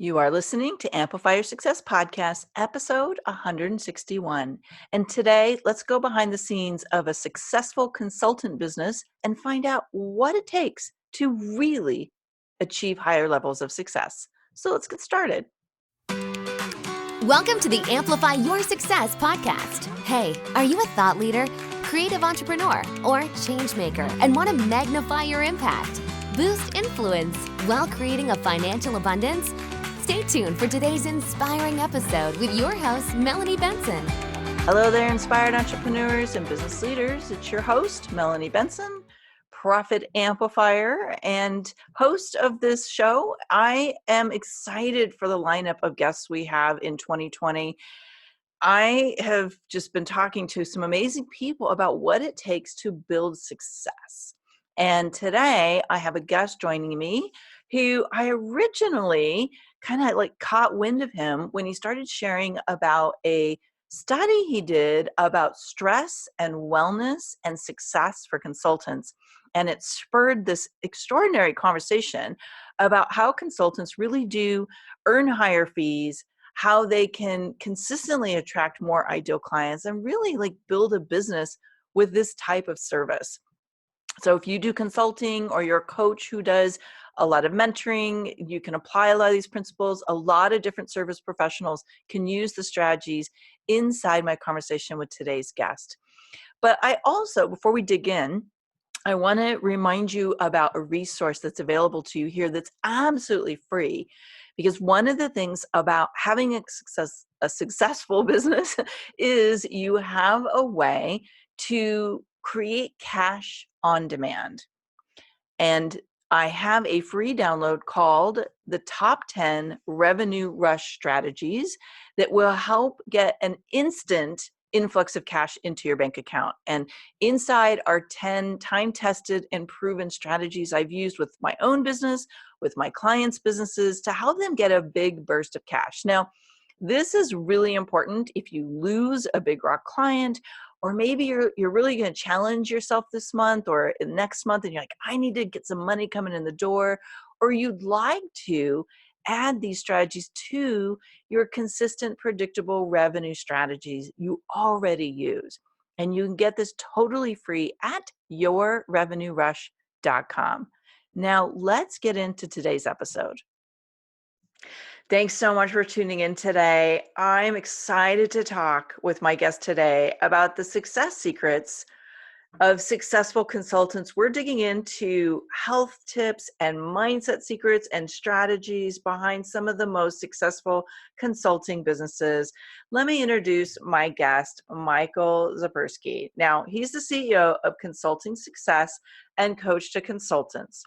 You are listening to Amplify Your Success Podcast, episode 161. And today, let's go behind the scenes of a successful consultant business and find out what it takes to really achieve higher levels of success. So let's get started. Welcome to the Amplify Your Success Podcast. Hey, are you a thought leader, creative entrepreneur, or change maker and want to magnify your impact, boost influence while creating a financial abundance? Stay tuned for today's inspiring episode with your host, Melanie Benson. Hello there, inspired entrepreneurs and business leaders. It's your host, Melanie Benson, profit amplifier and host of this show. I am excited for the lineup of guests we have in 2020. I have just been talking to some amazing people about what it takes to build success. And today I have a guest joining me who I originally kind of like caught wind of him when he started sharing about a study he did about stress and wellness and success for consultants. And it spurred this extraordinary conversation about how consultants really do earn higher fees, how they can consistently attract more ideal clients, and really like build a business with this type of service. So if you do consulting or you're a coach who does a lot of mentoring, you can apply a lot of these principles. A lot of different service professionals can use the strategies inside my conversation with today's guest. But I also, before we dig in, I want to remind you about a resource that's available to you here that's absolutely free. Because one of the things about having a successful business is you have a way to create cash on demand. And I have a free download called the Top 10 Revenue Rush Strategies that will help get an instant influx of cash into your bank account. And inside are 10 time-tested and proven strategies I've used with my own business, with my clients' businesses to help them get a big burst of cash. Now, this is really important if you lose a big rock client, or maybe you're really going to challenge yourself this month or next month and you're like, I need to get some money coming in the door, or you'd like to add these strategies to your consistent, predictable revenue strategies you already use. And you can get this totally free at yourrevenuerush.com. Now, let's get into today's episode. Thanks so much for tuning in today. I'm excited to talk with my guest today about the success secrets of successful consultants. We're digging into health tips and mindset secrets and strategies behind some of the most successful consulting businesses. Let me introduce my guest, Michael Zipursky. Now, he's the CEO of Consulting Success and Coach to Consultants.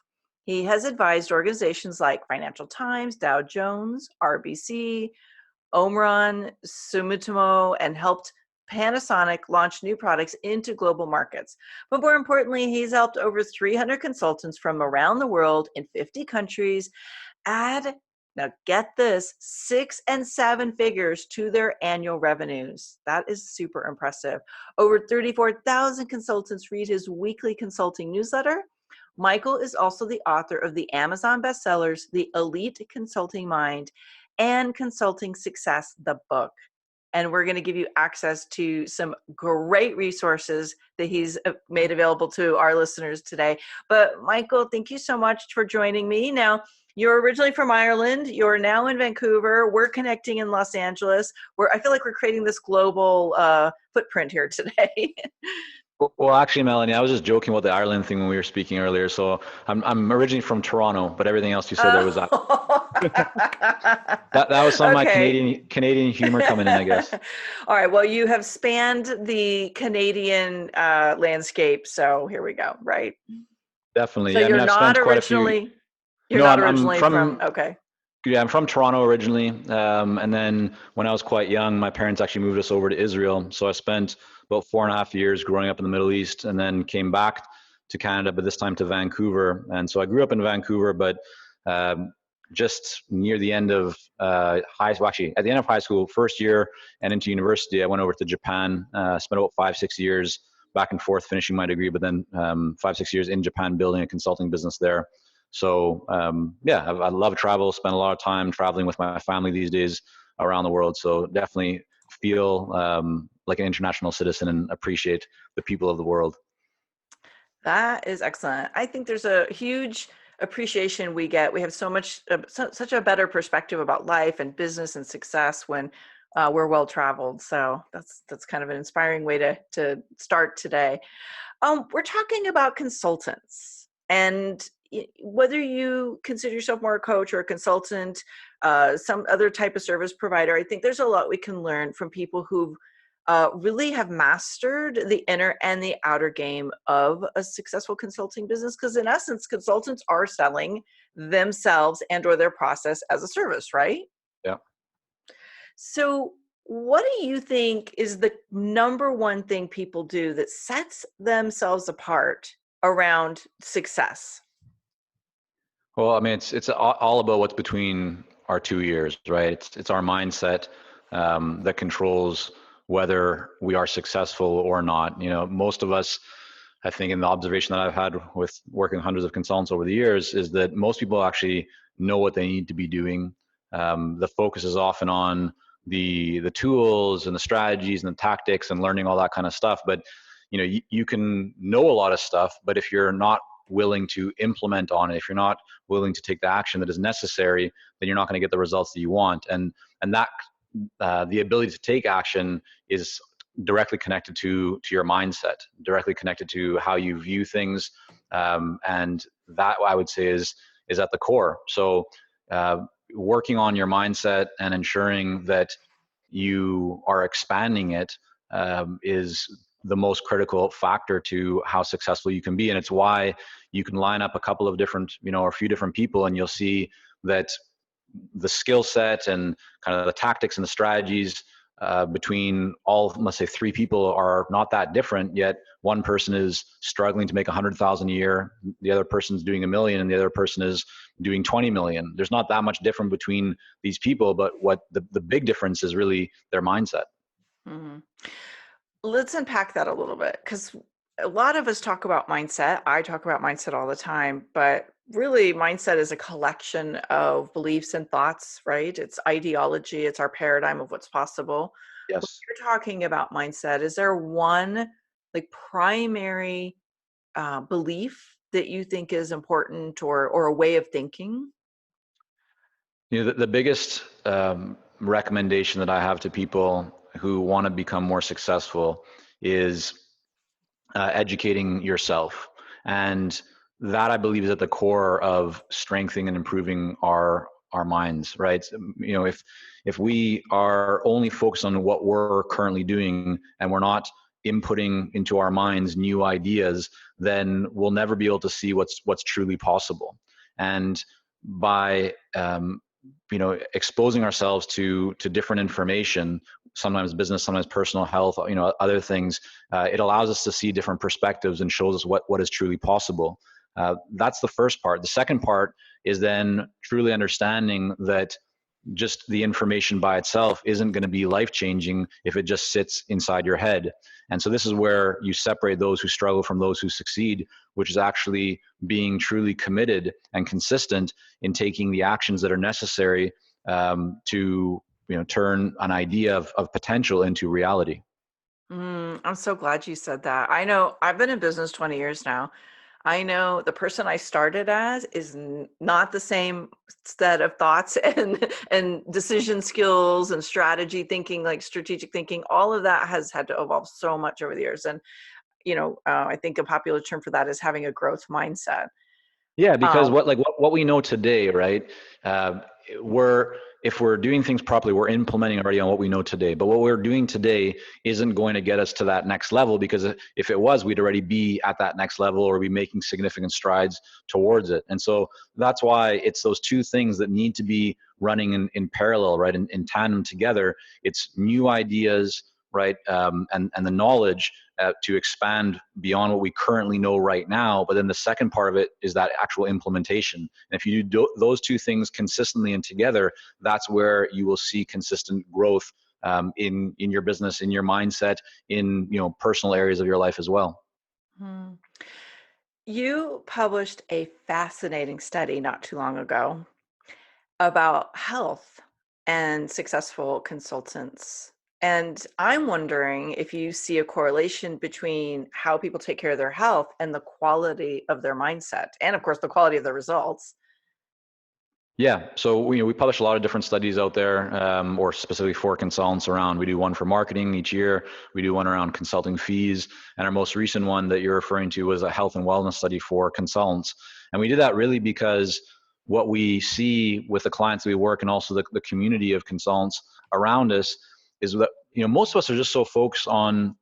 He has advised organizations like Financial Times, Dow Jones, RBC, Omron, Sumitomo, and helped Panasonic launch new products into global markets. But more importantly, he's helped over 300 consultants from around the world in 50 countries add, now get this, 6 and 7 figures to their annual revenues. That is super impressive. Over 34,000 consultants read his weekly consulting newsletter. Michael is also the author of the Amazon bestsellers, The Elite Consulting Mind and Consulting Success, the book. And we're going to give you access to some great resources that he's made available to our listeners today. But Michael, thank you so much for joining me. Now, you're originally from Ireland. You're now in Vancouver. We're connecting in Los Angeles. I feel like we're creating this global footprint here today. Well, actually, Melanie, I was just joking about the Ireland thing when we were speaking earlier. So I'm originally from Toronto, but everything else you said there was that. that was some of my Canadian humor coming in, I guess. All right. Well, you have spanned the Canadian landscape, so here we go. Right. Definitely. So yeah, you're not originally. You're not originally from. Okay. Yeah, I'm from Toronto originally, and then when I was quite young, my parents actually moved us over to Israel. So I spent about 4.5 years growing up in the Middle East, and then came back to Canada, but this time to Vancouver. And so I grew up in Vancouver, but just near the end of at the end of high school, first year and into university, I went over to Japan, spent about 5-6 years back and forth finishing my degree, but then 5-6 years in Japan building a consulting business there. So yeah, I love travel, spend a lot of time traveling with my family these days around the world. So definitely feel like an international citizen and appreciate the people of the world. That is excellent. I think there's a huge appreciation we get. We have so much, such a better perspective about life and business and success when we're well traveled. So that's kind of an inspiring way to start today. We're talking about consultants, and whether you consider yourself more a coach or a consultant, some other type of service provider, I think there's a lot we can learn from people who really have mastered the inner and the outer game of a successful consulting business. Because in essence, consultants are selling themselves and or their process as a service, right? Yeah. So what do you think is the number one thing people do that sets themselves apart around success? Well, I mean, it's all about what's between our 2 ears, right? It's our mindset that controls whether we are successful or not. Most of us, I think, in the observation that I've had with working with hundreds of consultants over the years, is that most people actually know what they need to be doing. The focus is often on the tools and the strategies and the tactics and learning all that kind of stuff. But you can know a lot of stuff, but if you're not willing to implement on it, if you're not willing to take the action that is necessary, then you're not going to get the results that you want. And that the ability to take action is directly connected to your mindset, directly connected to how you view things, and that, I would say, is at the core. So working on your mindset and ensuring that you are expanding it is the most critical factor to how successful you can be. And it's why you can line up a couple of different, or a few different people, and you'll see that the skill set and kind of the tactics and the strategies between all, let's say, three people are not that different, yet one person is struggling to make 100,000 a year, the other person's doing 1 million, and the other person is doing 20 million. There's not that much different between these people, but what the big difference is really their mindset. Mm-hmm. Let's unpack that a little bit, because a lot of us talk about mindset. I talk about mindset all the time, but really mindset is a collection of beliefs and thoughts, right? It's ideology. It's our paradigm of what's possible. When Yes. you're talking about mindset, is there one primary belief that you think is important, or a way of thinking? The biggest recommendation that I have to people who want to become more successful is educating yourself. And that, I believe, is at the core of strengthening and improving our minds, right? If we are only focused on what we're currently doing and we're not inputting into our minds new ideas, then we'll never be able to see what's truly possible. And by exposing ourselves to different information, sometimes business, sometimes personal health, other things, it allows us to see different perspectives and shows us what is truly possible. That's the first part. The second part is then truly understanding that just the information by itself isn't going to be life-changing if it just sits inside your head. And so this is where you separate those who struggle from those who succeed, which is actually being truly committed and consistent in taking the actions that are necessary to turn an idea of potential into reality. I'm so glad you said that. I know I've been in business 20 years now. I know the person I started as is not the same set of thoughts and decision skills and strategy thinking, like strategic thinking. All of that has had to evolve so much over the years. And, I think a popular term for that is having a growth mindset. Yeah, because Um, what we know today, right? If we're doing things properly, we're implementing already on what we know today. But what we're doing today isn't going to get us to that next level, because if it was, we'd already be at that next level or be making significant strides towards it. And so that's why it's those two things that need to be running in parallel, right? In tandem together. It's new ideas, right? And the knowledge to expand beyond what we currently know right now. But then the second part of it is that actual implementation. And if you do those two things consistently and together, that's where you will see consistent growth in your business, in your mindset, in personal areas of your life as well. hmm. You published a fascinating study not too long ago about health and successful consultants. And I'm wondering if you see a correlation between how people take care of their health and the quality of their mindset, and of course, the quality of the results. Yeah, so we publish a lot of different studies out there, or specifically for consultants around. We do one for marketing each year. We do one around consulting fees, and our most recent one that you're referring to was a health and wellness study for consultants. And we did that really because what we see with the clients we work and also the community of consultants around us is that most of us are just so focused on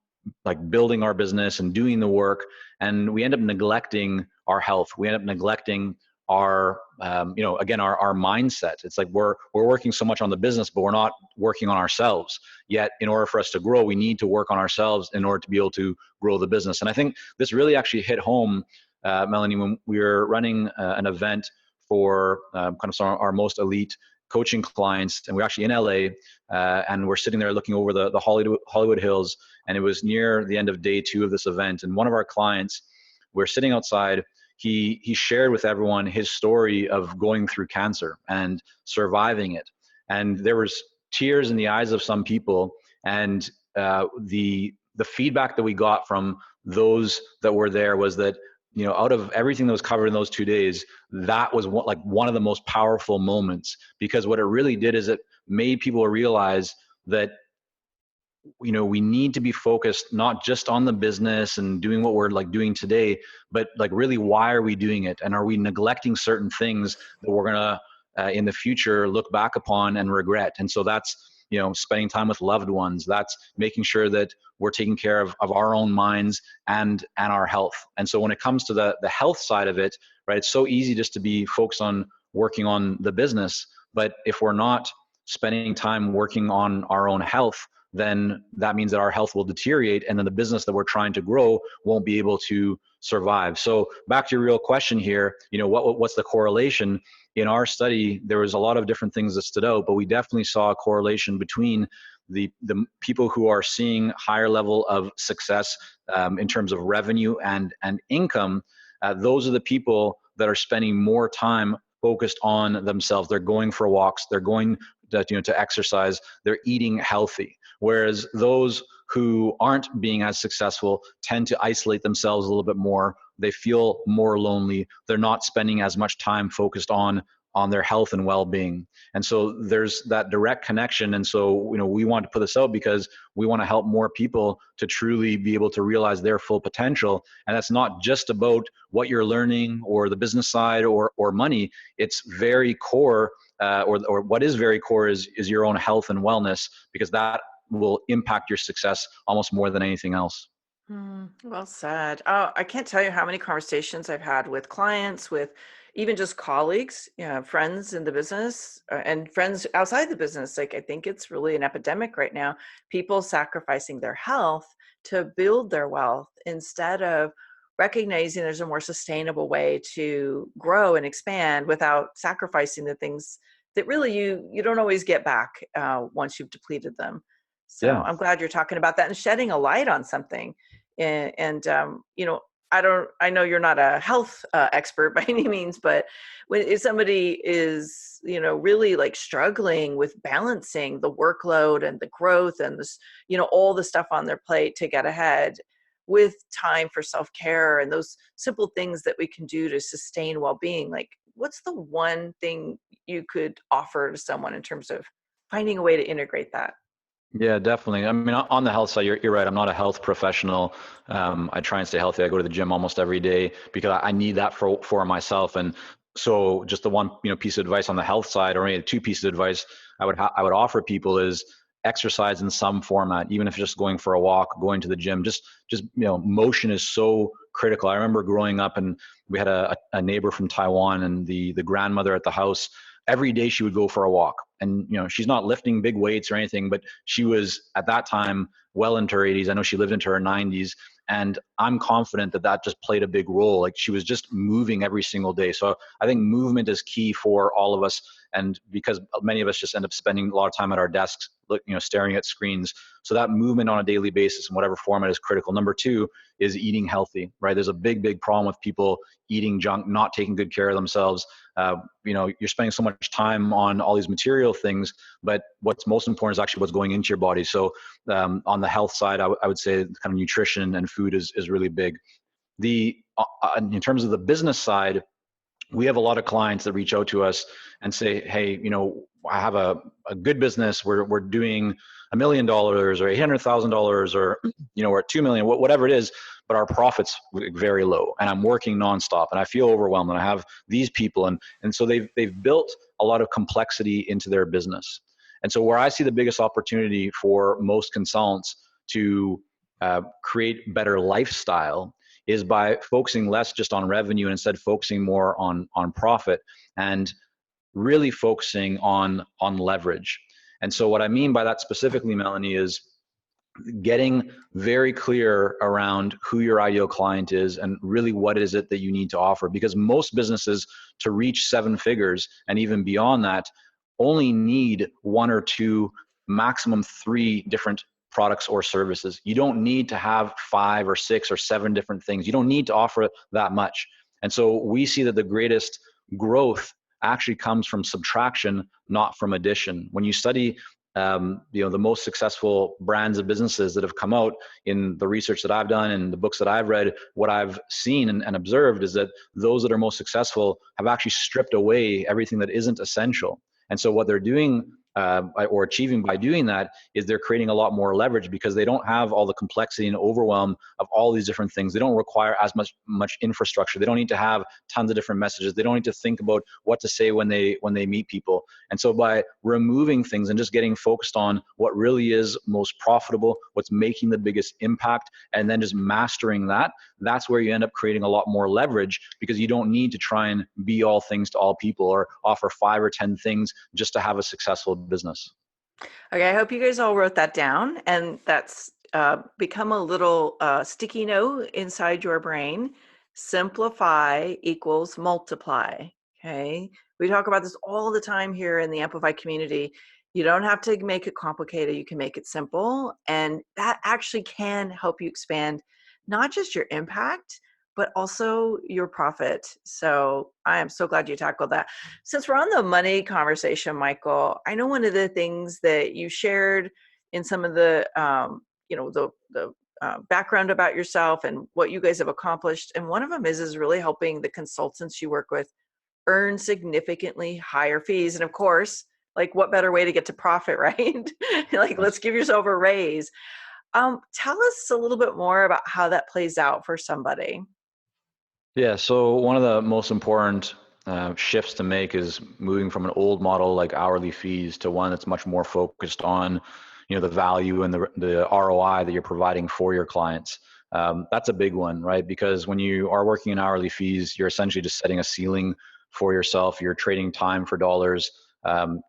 like building our business and doing the work, and we end up neglecting our health. We end up neglecting our again our mindset. It's like we're working so much on the business, but we're not working on ourselves. Yet in order for us to grow, we need to work on ourselves in order to be able to grow the business. And I think this really actually hit home, Melanie, when we were running an event for kind of some of our most elite coaching clients, and we're actually in LA, and we're sitting there looking over the Hollywood Hills, and it was near the end of day 2 of this event. And one of our clients, we're sitting outside. He shared with everyone his story of going through cancer and surviving it. And there was tears in the eyes of some people. And the feedback that we got from those that were there was that, out of everything that was covered in those 2 days, that was one of the most powerful moments, because what it really did is it made people realize that we need to be focused not just on the business and doing what we're doing today, but really, why are we doing it? And are we neglecting certain things that we're going to in the future look back upon and regret? And so that's, spending time with loved ones. That's making sure that we're taking care of our own minds and our health. And so when it comes to the health side of it, right, it's so easy just to be focused on working on the business. But if we're not spending time working on our own health, then that means that our health will deteriorate, and then the business that we're trying to grow won't be able to survive. So back to your real question here, what's the correlation? In our study, there was a lot of different things that stood out, but we definitely saw a correlation between the people who are seeing higher level of success in terms of revenue and income. Those are the people that are spending more time focused on themselves. They're going for walks. They're going to exercise. They're eating healthy. Whereas those who aren't being as successful tend to isolate themselves a little bit more. They feel more lonely. They're not spending as much time focused on their health and well-being. And so there's that direct connection. And so, we want to put this out because we want to help more people to truly be able to realize their full potential. And that's not just about what you're learning or the business side or money. It's very core, or what is very core is your own health and wellness, because that will impact your success almost more than anything else. Well said. I can't tell you how many conversations I've had with clients, with even just colleagues, friends in the business, and friends outside the business. I think it's really an epidemic right now. People sacrificing their health to build their wealth instead of recognizing there's a more sustainable way to grow and expand without sacrificing the things that really you don't always get back once you've depleted them. So yeah. I'm glad you're talking about that and shedding a light on something. And I know you're not a health expert by any means, but if somebody is, really struggling with balancing the workload and the growth and this, all the stuff on their plate to get ahead, with time for self-care and those simple things that we can do to sustain well-being, what's the one thing you could offer to someone in terms of finding a way to integrate that? Yeah, definitely. I mean, on the health side, you're right. I'm not a health professional. I try and stay healthy. I go to the gym almost every day because I need that for myself. And so just the one, piece of advice on the health side, or maybe 2 pieces of advice I would offer people is exercise in some format, even if just going for a walk, going to the gym, just motion is so critical. I remember growing up and we had a neighbor from Taiwan, and the grandmother at the house, every day she would go for a walk. And, she's not lifting big weights or anything, but she was at that time well into her 80s. I know she lived into her 90s. And I'm confident that just played a big role. She was just moving every single day. So I think movement is key for all of us. And because many of us just end up spending a lot of time at our desks, staring at screens. So that movement on a daily basis in whatever format is critical. Number two is eating healthy, right? There's a big problem with people eating junk, not taking good care of themselves. You're spending so much time on all these material things, but what's most important is actually what's going into your body. So on the health side, I would say kind of nutrition and food is really big. In terms of the business side, we have a lot of clients that reach out to us and say, hey, I have a good business. We're doing $1 million or $800,000 or, we're at 2 million, whatever it is, but our profits very low and I'm working nonstop and I feel overwhelmed and I have these people. And so they've built a lot of complexity into their business. And so where I see the biggest opportunity for most consultants to create better lifestyle is by focusing less just on revenue and instead focusing more on profit and really focusing on leverage. And so what I mean by that specifically, Melanie, is getting very clear around who your ideal client is and really what is it that you need to offer. Because most businesses, to reach 7 figures and even beyond that, only need 1 or 2, maximum 3 different products or services. You don't need to have 5 or 6 or 7 different things. You don't need to offer that much. And so we see that the greatest growth actually comes from subtraction, not from addition. When you study the most successful brands of businesses that have come out in the research that I've done and the books that I've read, what I've seen and observed is that those that are most successful have actually stripped away everything that isn't essential. And so what they're doing or achieving by doing that is they're creating a lot more leverage because they don't have all the complexity and overwhelm of all these different things. They don't require as much infrastructure. They don't need to have tons of different messages. They don't need to think about what to say when they meet people. And so by removing things and just getting focused on what really is most profitable, what's making the biggest impact, and then just mastering that, that's where you end up creating a lot more leverage because you don't need to try and be all things to all people or offer 5 or 10 things just to have a successful business. Okay, I hope you guys all wrote that down and that's become a little sticky note inside your brain. Simplify equals multiply. Okay, we talk about this all the time here in the Amplify community. You don't have to make it complicated. You can make it simple. And that actually can help you expand not just your impact, but also your profit. So I am so glad you tackled that. Since we're on the money conversation, Michael, I know one of the things that you shared in some of the, background about yourself and what you guys have accomplished. And one of them is really helping the consultants you work with earn significantly higher fees. And of course, like what better way to get to profit, right? Like, let's give yourself a raise. Tell us a little bit more about how that plays out for somebody. Yeah, so one of the most important shifts to make is moving from an old model like hourly fees to one that's much more focused on, the value and the ROI that you're providing for your clients. That's a big one, right? Because when you are working in hourly fees, you're essentially just setting a ceiling for yourself. You're trading time for dollars.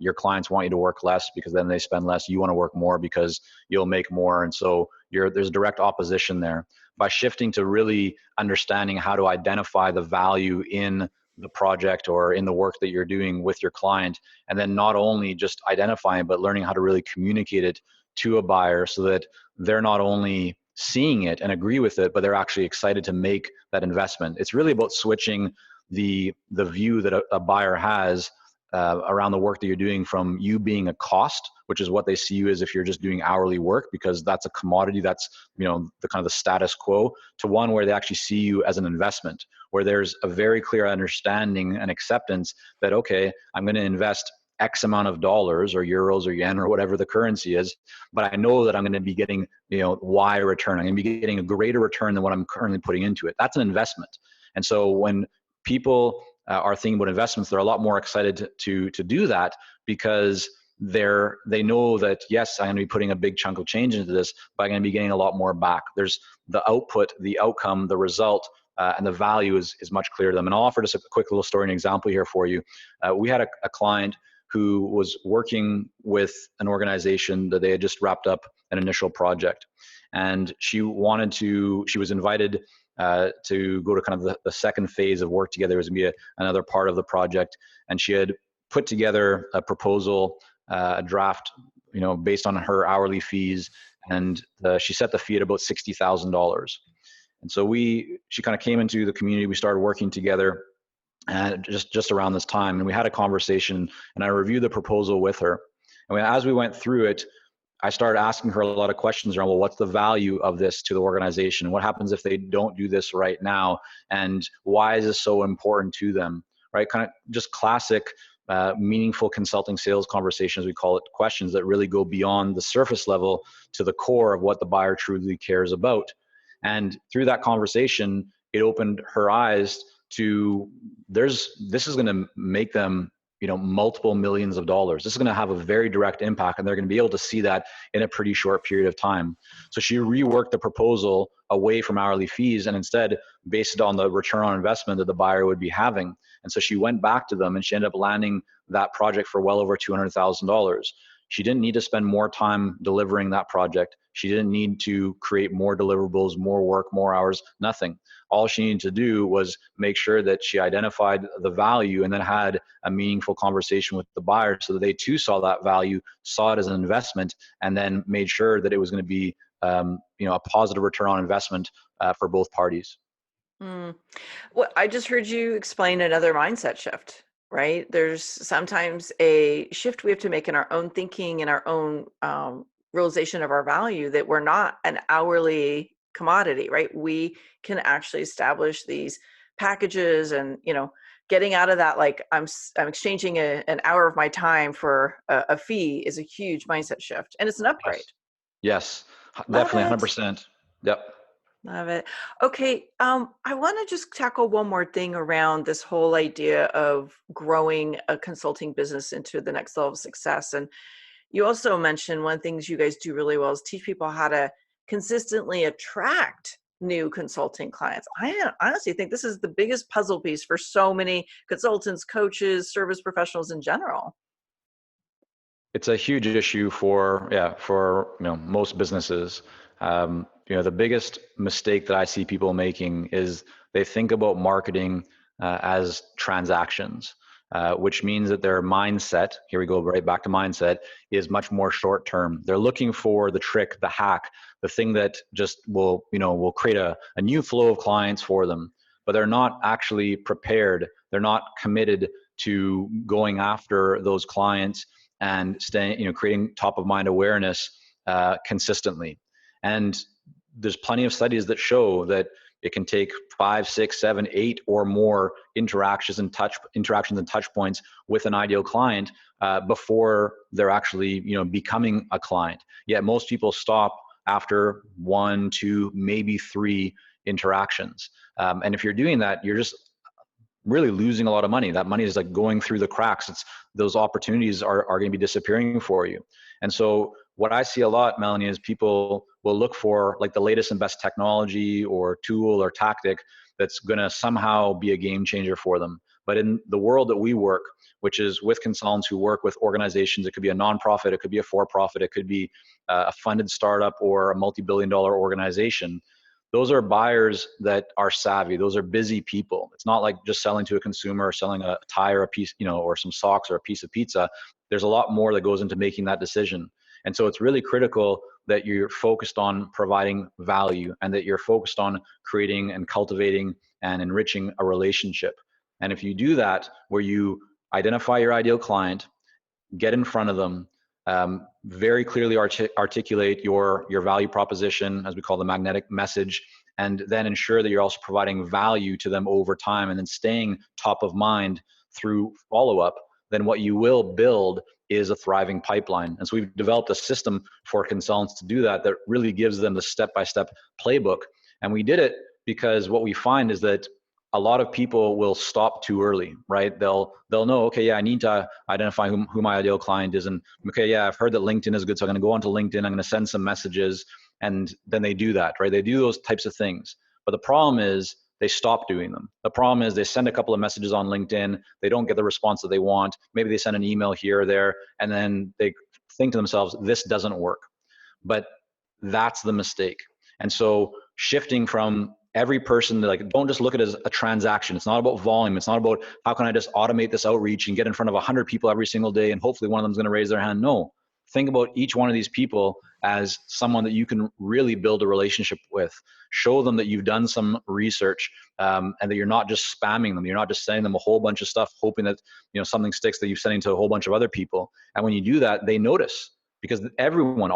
Your clients want you to work less because then they spend less. You want to work more because you'll make more. And so there's direct opposition there. By shifting to really understanding how to identify the value in the project or in the work that you're doing with your client, and then not only just identifying, but learning how to really communicate it to a buyer so that they're not only seeing it and agree with it, but they're actually excited to make that investment. It's really about switching the view that a buyer has around the work that you're doing from you being a cost, which is what they see you as if you're just doing hourly work because that's a commodity, that's the kind of the status quo, to one where they actually see you as an investment, where there's a very clear understanding and acceptance that, okay, I'm going to invest X amount of dollars or euros or yen or whatever the currency is, but I know that I'm going to be getting Y return. I'm going to be getting a greater return than what I'm currently putting into it. That's an investment. And so when people are thinking about investments, they're a lot more excited to do that because they know that, yes, I'm going to be putting a big chunk of change into this, but I'm going to be getting a lot more back. There's the output, the outcome, the result, and the value is much clearer to them. And I'll offer just a quick little story and example here for you. We had a client who was working with an organization that they had just wrapped up an initial project. And she was invited to go to kind of the second phase of work together. It was going to be another part of the project. And she had put together a proposal, a draft, based on her hourly fees, and she set the fee at about $60,000. And so she kind of came into the community. We started working together, and just around this time, and we had a conversation, and I reviewed the proposal with her. And as we went through it, I started asking her a lot of questions around, well, what's the value of this to the organization? What happens if they don't do this right now? And why is this so important to them? Right? Kind of just classic, meaningful consulting sales conversations, we call it, questions that really go beyond the surface level to the core of what the buyer truly cares about. And through that conversation, it opened her eyes to this is going to make them, multiple millions of dollars. This is going to have a very direct impact, and they're going to be able to see that in a pretty short period of time. So she reworked the proposal away from hourly fees and instead based it on the return on investment that the buyer would be having. And so she went back to them and she ended up landing that project for well over $200,000. She didn't need to spend more time delivering that project. She didn't need to create more deliverables, more work, more hours, nothing. All she needed to do was make sure that she identified the value and then had a meaningful conversation with the buyer so that they too saw that value, saw it as an investment, and then made sure that it was going to be a positive return on investment for both parties. Well, I just heard you explain another mindset shift, right? There's sometimes a shift we have to make in our own thinking and our own realization of our value, that we're not an hourly commodity, right? We can actually establish these packages and, getting out of that, like I'm exchanging an hour of my time for a fee is a huge mindset shift, and it's an upgrade. Yes, definitely 100%. Yep. Love it. Okay. I want to just tackle one more thing around this whole idea of growing a consulting business into the next level of success. And you also mentioned one of the things you guys do really well is teach people how to consistently attract new consulting clients. I honestly think this is the biggest puzzle piece for so many consultants, coaches, service professionals in general. It's a huge issue for most businesses. The biggest mistake that I see people making is they think about marketing as transactions, which means that their mindset, here we go right back to mindset, is much more short term. They're looking for the trick, the hack, the thing that just will create a new flow of clients for them, but they're not actually prepared. They're not committed to going after those clients and staying, creating top of mind awareness consistently. And there's plenty of studies that show that it can take 5, 6, 7, 8 or more interactions and touch points with an ideal client before they're actually becoming a client. Yet most people stop after 1, 2, maybe 3 interactions. And if you're doing that, you're just really losing a lot of money. That money is like going through the cracks. Those opportunities are going to be disappearing for you. And so what I see a lot, Melanie, is people will look for like the latest and best technology or tool or tactic that's going to somehow be a game changer for them. But in the world that we work, which is with consultants who work with organizations, it could be a nonprofit, it could be a for-profit, it could be a funded startup or a multi-billion-dollar organization. Those are buyers that are savvy. Those are busy people. It's not like just selling to a consumer or selling a tie or a piece, or some socks or a piece of pizza. There's a lot more that goes into making that decision. And so it's really critical that you're focused on providing value and that you're focused on creating and cultivating and enriching a relationship. And if you do that, where you identify your ideal client, get in front of them, very clearly articulate your value proposition, as we call the magnetic message, and then ensure that you're also providing value to them over time and then staying top of mind through follow-up, then what you will build is a thriving pipeline. And so we've developed a system for consultants to do that really gives them the step-by-step playbook. And we did it because what we find is that a lot of people will stop too early, right? They'll know, okay, yeah, I need to identify who my ideal client is. And okay, yeah, I've heard that LinkedIn is good. So I'm going to go onto LinkedIn. I'm going to send some messages. And then they do that, right? They do those types of things. But the problem is they stop doing them. The problem is they send a couple of messages on LinkedIn. They don't get the response that they want. Maybe they send an email here or there. And then they think to themselves, this doesn't work. But that's the mistake. And so shifting from every person, like, don't just look at it as a transaction. It's not about volume. It's not about how can I just automate this outreach and get in front of 100 people every single day and hopefully one of them is going to raise their hand. No, think about each one of these people as someone that you can really build a relationship with. Show them that you've done some research, and that you're not just spamming them. You're not just sending them a whole bunch of stuff hoping that something sticks that you're sending to a whole bunch of other people. And when you do that, they notice, because everyone,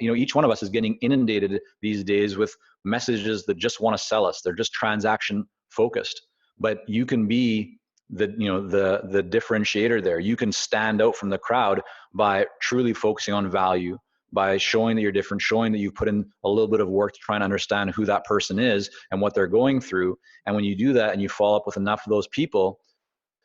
each one of us is getting inundated these days with messages that just want to sell us. They're just transaction focused. But you can be the differentiator there. You can stand out from the crowd by truly focusing on value, by showing that you're different, showing that you've put in a little bit of work to try and understand who that person is and what they're going through. And when you do that and you follow up with enough of those people,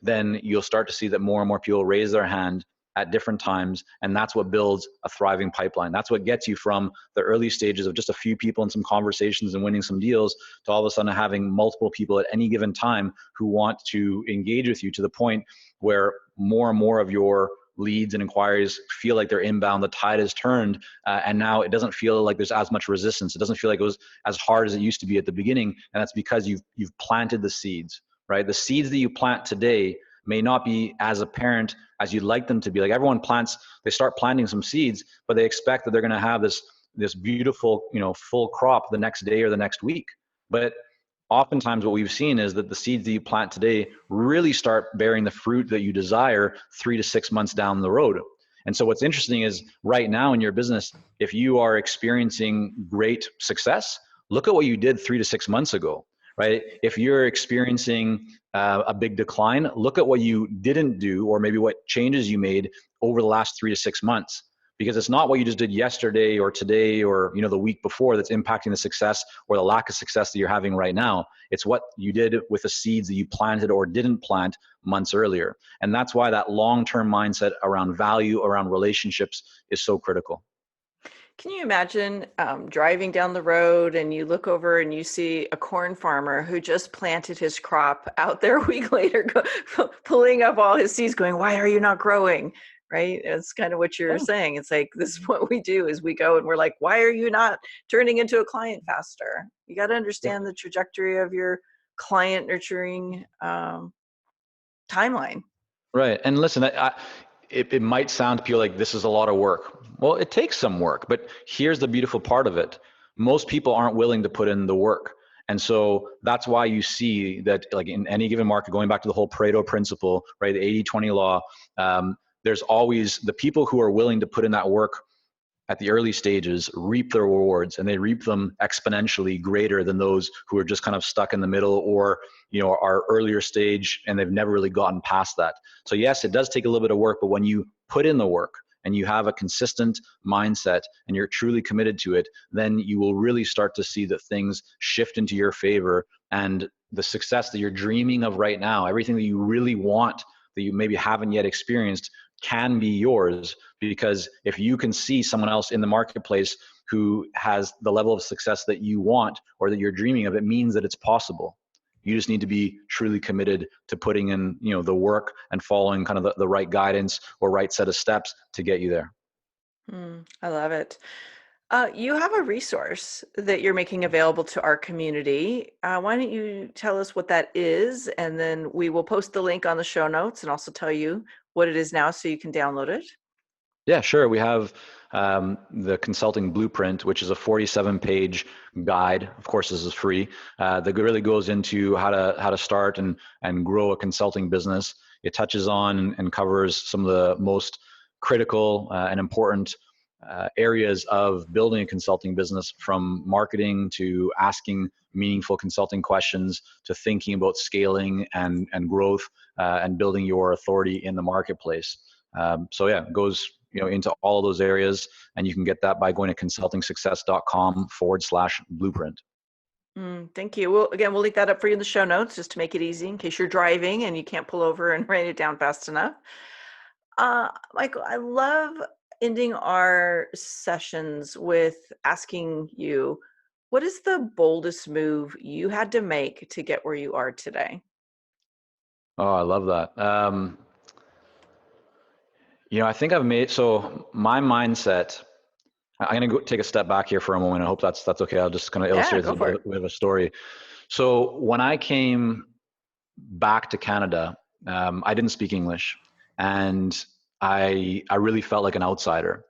then you'll start to see that more and more people raise their hand at different times. And that's what builds a thriving pipeline. That's what gets you from the early stages of just a few people and some conversations and winning some deals to all of a sudden having multiple people at any given time who want to engage with you, to the point where more and more of your leads and inquiries feel like they're inbound. The tide has turned, and now it doesn't feel like there's as much resistance. It doesn't feel like it was as hard as it used to be at the beginning. And that's because you've planted the seeds, right? The seeds that you plant today may not be as apparent as you'd like them to be. Like, everyone plants, they start planting some seeds, but they expect that they're going to have this beautiful, full crop the next day or the next week. But oftentimes what we've seen is that the seeds that you plant today really start bearing the fruit that you desire 3 to 6 months down the road. And so what's interesting is, right now in your business, if you are experiencing great success, look at what you did 3 to 6 months ago, right? If you're experiencing a big decline, look at what you didn't do, or maybe what changes you made over the last 3 to 6 months. Because it's not what you just did yesterday or today or the week before that's impacting the success or the lack of success that you're having right now. It's what you did with the seeds that you planted or didn't plant months earlier. And that's why that long-term mindset around value, around relationships, is so critical. Can you imagine driving down the road and you look over and you see a corn farmer who just planted his crop out there a week later, pulling up all his seeds going, why are you not growing? Right? It's kind of what you're saying. It's like, this is what we do, is we go and we're like, why are you not turning into a client faster? You got to understand the trajectory of your client nurturing timeline. Right. And listen, it might sound to people like this is a lot of work. Well, it takes some work, but here's the beautiful part of it. Most people aren't willing to put in the work. And so that's why you see that, like, in any given market, going back to the whole Pareto principle, right? The 80-20 law, there's always the people who are willing to put in that work at the early stages reap the rewards, and they reap them exponentially greater than those who are just kind of stuck in the middle, or are earlier stage and they've never really gotten past that. So yes, it does take a little bit of work, but when you put in the work and you have a consistent mindset and you're truly committed to it, then you will really start to see that things shift into your favor, and the success that you're dreaming of right now, everything that you really want that you maybe haven't yet experienced, can be yours. Because if you can see someone else in the marketplace who has the level of success that you want or that you're dreaming of, it means that it's possible. You just need to be truly committed to putting in, the work and following kind of the right guidance or right set of steps to get you there. I love it. You have a resource that you're making available to our community. Why don't you tell us what that is, and then we will post the link on the show notes and also tell you what it is now so you can download it. Yeah, sure. We have the Consulting Blueprint, which is a 47-page guide. Of course, this is free. That really goes into how to start and grow a consulting business. It touches on and covers some of the most critical and important areas of building a consulting business, from marketing to asking meaningful consulting questions to thinking about scaling and growth and building your authority in the marketplace. So yeah, it goes into all of those areas, and you can get that by going to consultingsuccess.com/blueprint. Thank you. Well, again, we'll link that up for you in the show notes just to make it easy in case you're driving and you can't pull over and write it down fast enough. Michael, I love ending our sessions with asking you, what is the boldest move you had to make to get where you are today? Oh, I love that. I think so my mindset, I'm going to go take a step back here for a moment. I hope that's okay. I'll just kind of illustrate a bit of a story. So when I came back to Canada, I didn't speak English, and I really felt like an outsider.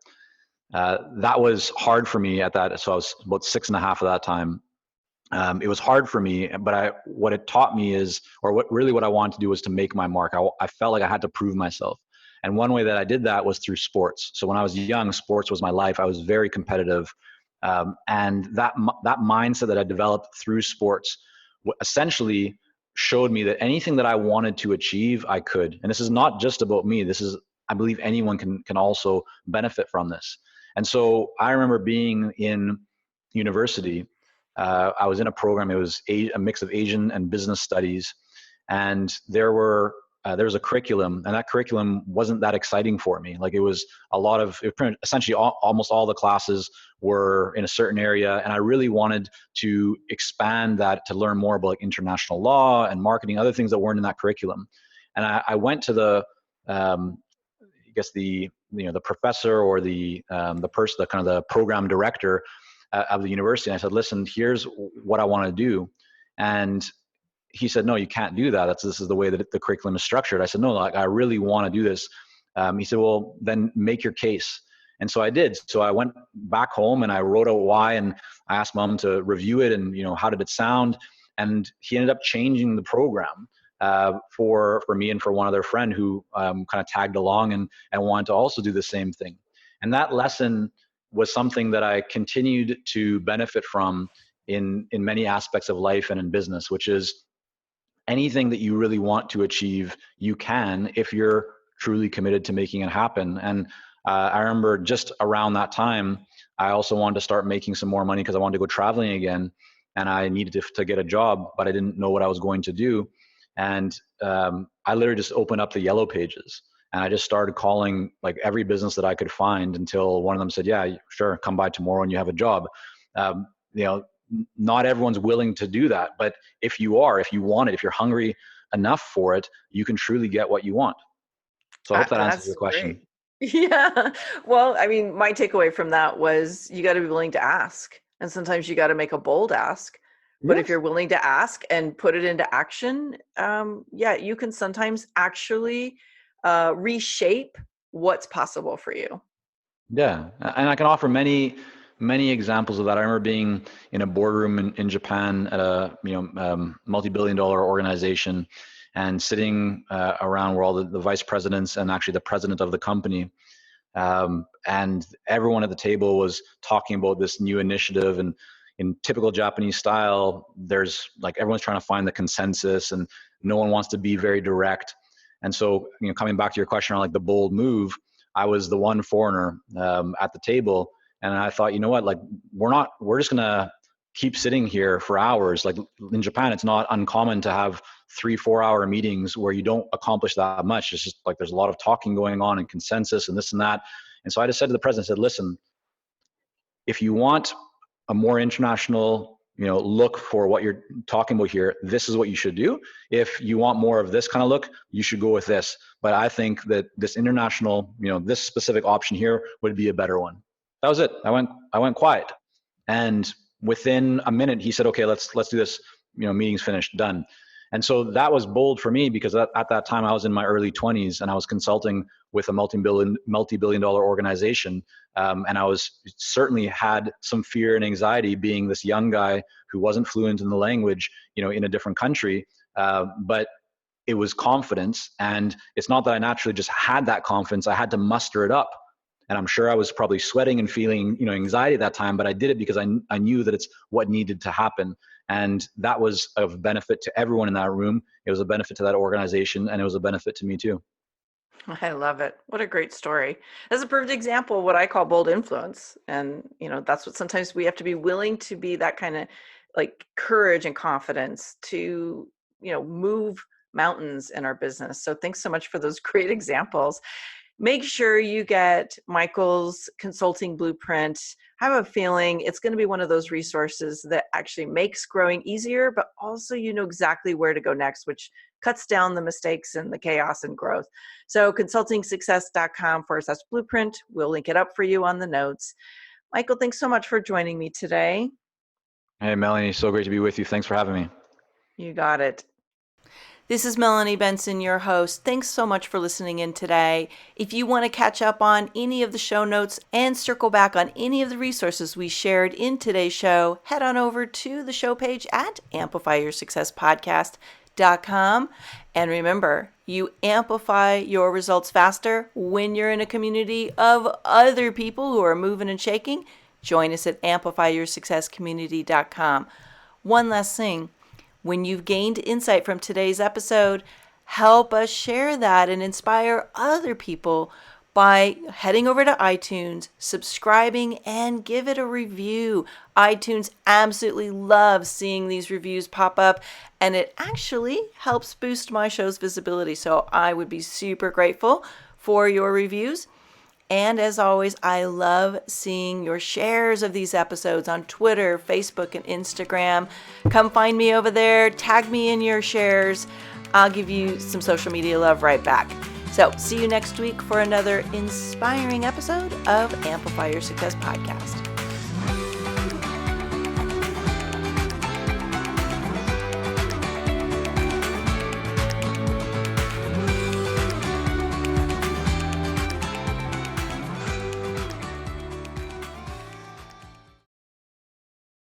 That was hard for me at that. So I was about 6.5 at that time. It was hard for me, but what it taught me is, or what I wanted to do was to make my mark. I felt like I had to prove myself. And one way that I did that was through sports. So when I was young, sports was my life. I was very competitive. And that mindset that I developed through sports essentially showed me that anything that I wanted to achieve, I could. And this is not just about me. I believe anyone can also benefit from this. And so I remember being in university. I was in a program. It was a mix of Asian and business studies, and there was a curriculum, and that curriculum wasn't that exciting for me. Like, it was essentially almost all the classes were in a certain area, and I really wanted to expand that to learn more about, like, international law and marketing, other things that weren't in that curriculum. And I went to the professor, or the person, the kind of the program director of the university. And I said, listen, here's what I want to do. And he said, no, you can't do that. This is the way that the curriculum is structured. I said, no, like, I really want to do this. He said, well, then make your case. And so I did. So I went back home and I wrote out why, and I asked Mom to review it, and, how did it sound? And he ended up changing the program for me and for one other friend who kind of tagged along and wanted to also do the same thing. And that lesson was something that I continued to benefit from in many aspects of life and in business, which is anything that you really want to achieve, you can, if you're truly committed to making it happen. And I remember just around that time, I also wanted to start making some more money because I wanted to go traveling again, and I needed to get a job, but I didn't know what I was going to do. And I literally just opened up the yellow pages. And I just started calling, like, every business that I could find, until one of them said, yeah, sure, come by tomorrow and you have a job. Not everyone's willing to do that. But if you want it, if you're hungry enough for it, you can truly get what you want. So I hope that answers your question. Great. Yeah. Well, I mean, my takeaway from that was you got to be willing to ask. And sometimes you got to make a bold ask. But if you're willing to ask and put it into action, you can sometimes actually reshape what's possible for you. Yeah. And I can offer many examples of that. I remember being in a boardroom in Japan at a multi-billion-dollar organization, and sitting around where all the vice presidents and actually the president of the company, and everyone at the table was talking about this new initiative. And in typical Japanese style, there's, like, everyone's trying to find the consensus, and no one wants to be very direct. And so, coming back to your question on, like, the bold move, I was the one foreigner at the table. And I thought, you know what, like, we're just going to keep sitting here for hours. Like, in Japan, it's not uncommon to have 3-4 hour meetings where you don't accomplish that much. It's just like, there's a lot of talking going on and consensus and this and that. And so I just said to the president, I said, listen, if you want a more international, look for what you're talking about here, this is what you should do. If you want more of this kind of look, you should go with this. But I think that this international, this specific option here would be a better one. That was it. I went quiet. And within a minute, he said, okay, let's do this. Meeting's finished, done. And so that was bold for me, because at that time I was in my early 20s and I was consulting with a multi-billion dollar organization. And I was certainly had some fear and anxiety being this young guy who wasn't fluent in the language, in a different country. But it was confidence. And it's not that I naturally just had that confidence. I had to muster it up. And I'm sure I was probably sweating and feeling, anxiety at that time, but I did it because I knew that it's what needed to happen. And that was of benefit to everyone in that room. It was a benefit to that organization, and it was a benefit to me too. I love it. What a great story. That's a perfect example of what I call bold influence. And, that's what sometimes we have to be willing to be, that kind of, like, courage and confidence to, move mountains in our business. So thanks so much for those great examples. Make sure you get Michael's consulting blueprint. I have a feeling it's going to be one of those resources that actually makes growing easier, but also exactly where to go next, which cuts down the mistakes and the chaos and growth. So consultingsuccess.com/blueprint. We'll link it up for you on the notes. Michael, thanks so much for joining me today. Hey, Melanie, so great to be with you. Thanks for having me. You got it. This is Melanie Benson, your host. Thanks so much for listening in today. If you want to catch up on any of the show notes and circle back on any of the resources we shared in today's show, head on over to the show page at amplifyyoursuccesspodcast.com. And remember, you amplify your results faster when you're in a community of other people who are moving and shaking. Join us at amplifyyoursuccesscommunity.com. One last thing. When you've gained insight from today's episode, help us share that and inspire other people by heading over to iTunes, subscribing, and give it a review. iTunes absolutely loves seeing these reviews pop up, and it actually helps boost my show's visibility. So I would be super grateful for your reviews. And as always, I love seeing your shares of these episodes on Twitter, Facebook, and Instagram. Come find me over there. Tag me in your shares. I'll give you some social media love right back. So see you next week for another inspiring episode of Amplify Your Success Podcast.